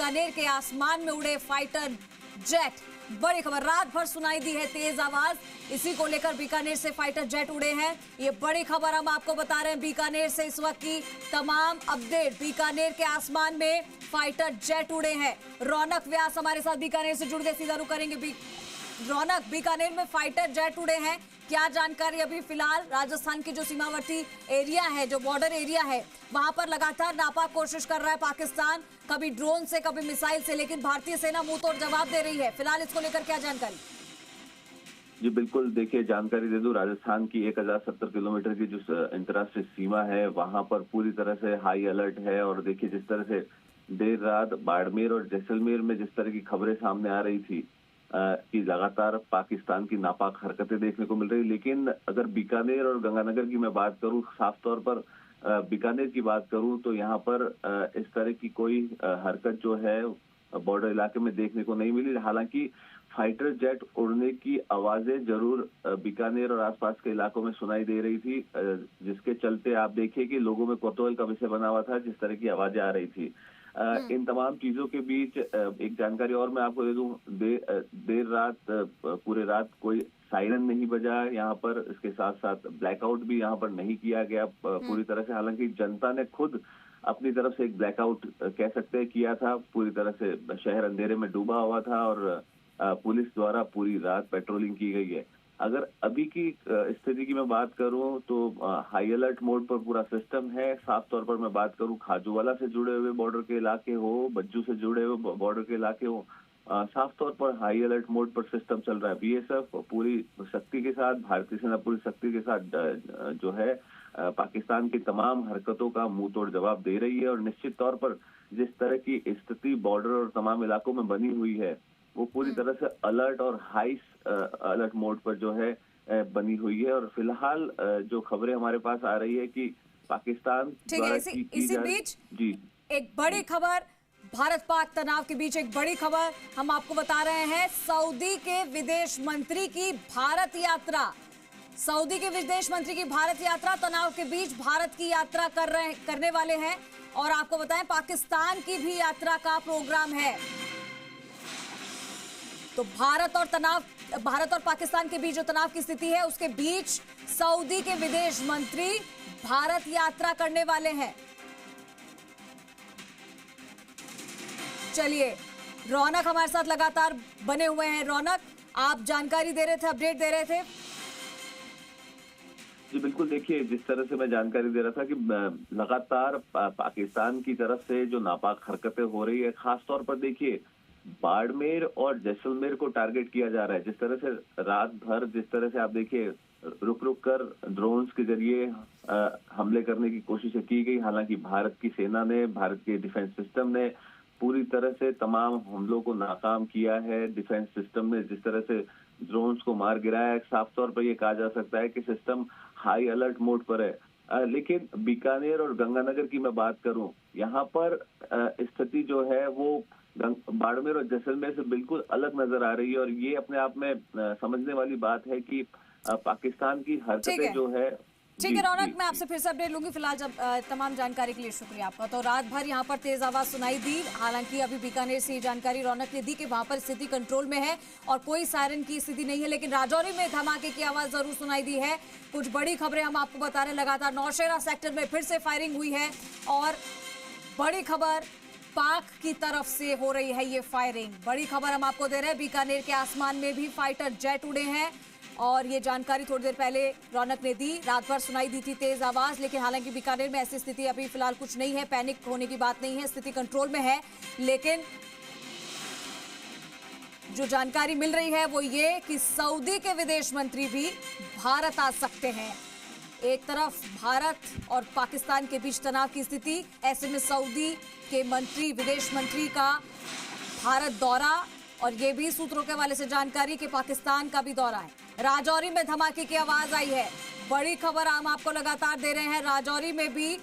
बीकानेर के आसमान में उड़े फाइटर जेट। बड़ी खबर, रात भर सुनाई दी है तेज आवाज, इसी को लेकर बीकानेर से फाइटर जेट उड़े हैं। ये बड़ी खबर हम आपको बता रहे हैं बीकानेर से इस वक्त की तमाम अपडेट। बीकानेर के आसमान में फाइटर जेट उड़े हैं। रौनक व्यास हमारे साथ बीकानेर से जुड़ गए, सीधा रुख करेंगे। रौनक, बीकानेर में फाइटर जेट उड़े हैं, क्या जानकारी अभी फिलहाल? राजस्थान की जो सीमावर्ती एरिया है, जो बॉर्डर एरिया है, वहां पर लगातार नापाक कोशिश कर रहा है पाकिस्तान, कभी ड्रोन से कभी मिसाइल से, लेकिन भारतीय सेना मुंह तोड़ जवाब दे रही है। फिलहाल इसको लेकर क्या जानकारी? जी बिल्कुल, देखिए जानकारी दे दूं, राजस्थान की 1070 किलोमीटर की जो अंतर्राष्ट्रीय सीमा है वहां पर पूरी तरह से हाई अलर्ट है। और देखिए जिस तरह से देर रात बाड़मेर और जैसलमेर में जिस तरह की खबरें सामने आ रही थी कि लगातार पाकिस्तान की नापाक हरकतें देखने को मिल रही, लेकिन अगर बीकानेर और गंगानगर की मैं बात करूं, खास तौर पर बीकानेर की बात करूं, तो यहाँ पर इस तरह की कोई हरकत जो है बॉर्डर इलाके में देखने को नहीं मिली। हालांकि फाइटर जेट उड़ने की आवाजें जरूर बीकानेर और आसपास के इलाकों में सुनाई दे रही थी, जिसके चलते आप देखिए कि लोगों में कौतूहल का विषय बना हुआ था जिस तरह की आवाजें आ रही थी। इन तमाम चीजों के बीच एक जानकारी और मैं आपको दे दूं, देर रात पूरे रात कोई सायरन नहीं बजा यहाँ पर। इसके साथ साथ ब्लैकआउट भी यहाँ पर नहीं किया गया पूरी तरह से। हालांकि जनता ने खुद अपनी तरफ से एक ब्लैकआउट कह सकते हैं किया था। पूरी तरह से शहर अंधेरे में डूबा हुआ था और पुलिस द्वारा पूरी रात पेट्रोलिंग की गई है। अगर अभी की स्थिति की मैं बात करूं तो हाई अलर्ट मोड पर पूरा सिस्टम है। साफ तौर पर मैं बात करूं, खाजूवाला से जुड़े हुए बॉर्डर के इलाके हो, बज्जू से जुड़े हुए बॉर्डर के इलाके हो, साफ तौर पर हाई अलर्ट मोड पर सिस्टम चल रहा है। बीएसएफ पूरी शक्ति के साथ, भारतीय सेना पूरी शक्ति के साथ जो है पाकिस्तान की तमाम हरकतों का मुंह तोड़ जवाब दे रही है। और निश्चित तौर पर जिस तरह की स्थिति बॉर्डर और तमाम इलाकों में बनी हुई है वो पूरी तरह से अलर्ट और हाई अलर्ट मोड पर जो है बनी हुई है। और फिलहाल जो खबरें हमारे पास आ रही है कि पाकिस्तान द्वारा इसी बीच जी एक बड़ी खबर, भारत पाक तनाव के बीच एक बड़ी खबर हम आपको बता रहे हैं। सऊदी के विदेश मंत्री की भारत यात्रा, सऊदी के विदेश मंत्री की भारत यात्रा, तनाव के बीच भारत की यात्रा करने वाले हैं। और आपको बताएं पाकिस्तान की भी यात्रा का प्रोग्राम है। तो भारत और पाकिस्तान के बीच जो तनाव की स्थिति है उसके बीच सऊदी के विदेश मंत्री भारत यात्रा करने वाले हैं। चलिए, रौनक हमारे साथ लगातार बने हुए हैं। रौनक, आप जानकारी दे रहे थे, अपडेट दे रहे थे। जी बिल्कुल, देखिए जिस तरह से मैं जानकारी दे रहा था कि लगातार पाकिस्तान की तरफ से जो नापाक हरकतें हो रही है, खास तौर पर देखिए बाड़मेर और जैसलमेर को टारगेट किया जा रहा है। जिस तरह से रात भर जिस तरह से आप देखिए रुक रुक कर ड्रोन्स के जरिए हमले करने की कोशिश की गई। हालांकि भारत की सेना ने, भारत के डिफेंस सिस्टम ने पूरी तरह से तमाम हमलों को नाकाम किया है। डिफेंस सिस्टम ने जिस तरह से ड्रोन्स को मार गिराया है, साफ तौर पर यह कहा जा सकता है कि सिस्टम हाई अलर्ट मोड पर है। लेकिन बीकानेर और गंगानगर की मैं बात करूं, यहाँ पर स्थिति जो है वो बाड़मेर और जैसलमेर से बिल्कुल अलग नजर आ रही है। और ये अपने आप में समझने वाली बात है कि पाकिस्तान की हरकतें जो है। ठीक है रौनक, मैं आपसे फिर से अपडेट लूंगी। फिलहाल जब तमाम जानकारी के लिए शुक्रिया आपका। तो रात भर यहाँ पर तेज आवाज सुनाई दी। हालांकि अभी बीकानेर से ये जानकारी रौनक ने दी कि वहां पर स्थिति कंट्रोल में है और कोई सायरन की स्थिति नहीं है, लेकिन राजौरी में धमाके की आवाज जरूर सुनाई दी है। कुछ बड़ी खबरें हम आपको बता रहे हैं। लगातार नौशेरा सेक्टर में फिर से फायरिंग हुई है और बड़ी खबर, पाक की तरफ से हो रही है ये फायरिंग। बड़ी खबर हम आपको दे रहे हैं, बीकानेर के आसमान में भी फाइटर जेट उड़े हैं और ये जानकारी थोड़ी देर पहले रौनक ने दी। रात भर सुनाई दी थी तेज आवाज, लेकिन हालांकि बीकानेर में ऐसी स्थिति अभी फिलहाल कुछ नहीं है, पैनिक होने की बात नहीं है, स्थिति कंट्रोल में है। लेकिन जो जानकारी मिल रही है वो ये कि सऊदी के विदेश मंत्री भी भारत आ सकते हैं। एक तरफ भारत और पाकिस्तान के बीच तनाव की स्थिति, ऐसे में सऊदी के मंत्री, विदेश मंत्री का भारत दौरा, और ये भी सूत्रों के हवाले से जानकारी कि पाकिस्तान का भी दौरा है। राजौरी में धमाके की आवाज आई है। बड़ी खबर हम आपको लगातार दे रहे हैं। राजौरी में भी,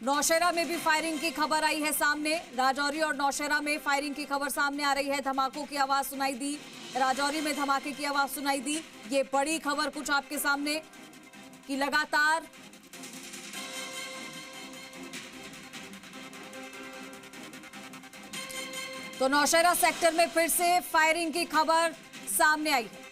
नौशेरा में भी फायरिंग की खबर आई है सामने। राजौरी और नौशेरा में फायरिंग की खबर सामने आ रही है। धमाकों की आवाज सुनाई दी, राजौरी में धमाके की आवाज सुनाई दी। ये बड़ी खबर कुछ आपके सामने कि लगातार तो नौशहरा सेक्टर में फिर से फायरिंग की खबर सामने आई है।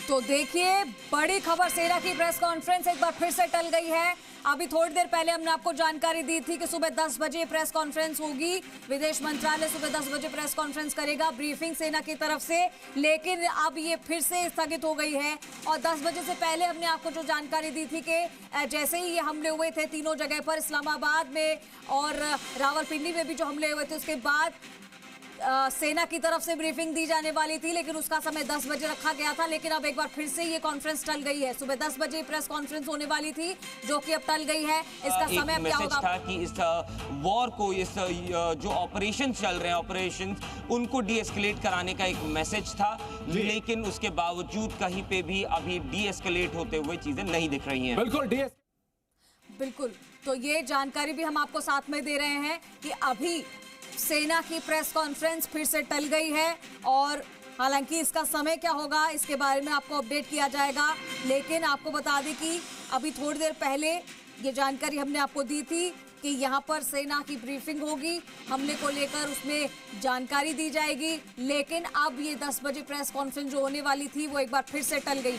तो देखिए, बड़ी खबर, सेना की प्रेस कॉन्फ्रेंस एक बार फिर से टल गई है। अभी थोड़ी देर पहले हमने आपको जानकारी दी थी कि सुबह 10 बजे प्रेस कॉन्फ्रेंस होगी। विदेश मंत्रालय सुबह 10 बजे प्रेस कॉन्फ्रेंस करेगा, ब्रीफिंग सेना की तरफ से, लेकिन अब ये फिर से स्थगित हो गई है। और 10 बजे से पहले हमने आपको जो जानकारी दी थी कि जैसे ही ये हमले हुए थे तीनों जगह पर, इस्लामाबाद में और रावलपिंडी में भी जो हमले हुए थे, उसके बाद सेना की तरफ से ब्रीफिंग दी जाने वाली थी, लेकिन उसका समय 10 बजे रखा गया था। लेकिन अब एक बार फिर से ये कॉन्फ्रेंस टल गई है। सुबह 10 बजे प्रेस कॉन्फ्रेंस होने वाली थी, जो कि अब टल गई है। इसका समय क्या होगा? था कि इस वॉर को, इस जो ऑपरेशन चल रहे हैं, ऑपरेशन उनको डीएस्केलेट कराने का एक मैसेज था, लेकिन उसके बावजूद कहीं पे भी अभी डीएस्केलेट होते हुए चीजें नहीं दिख रही हैं। बिल्कुल, तो ये जानकारी भी हम आपको साथ में दे रहे हैं कि अभी सेना की प्रेस कॉन्फ्रेंस फिर से टल गई है, और हालांकि इसका समय क्या होगा इसके बारे में आपको अपडेट किया जाएगा। लेकिन आपको बता दें कि अभी थोड़ी देर पहले ये जानकारी हमने आपको दी थी कि यहाँ पर सेना की ब्रीफिंग होगी, हमले को लेकर उसमें जानकारी दी जाएगी। लेकिन अब ये 10 बजे प्रेस कॉन्फ्रेंस जो होने वाली थी वो एक बार फिर से टल गई।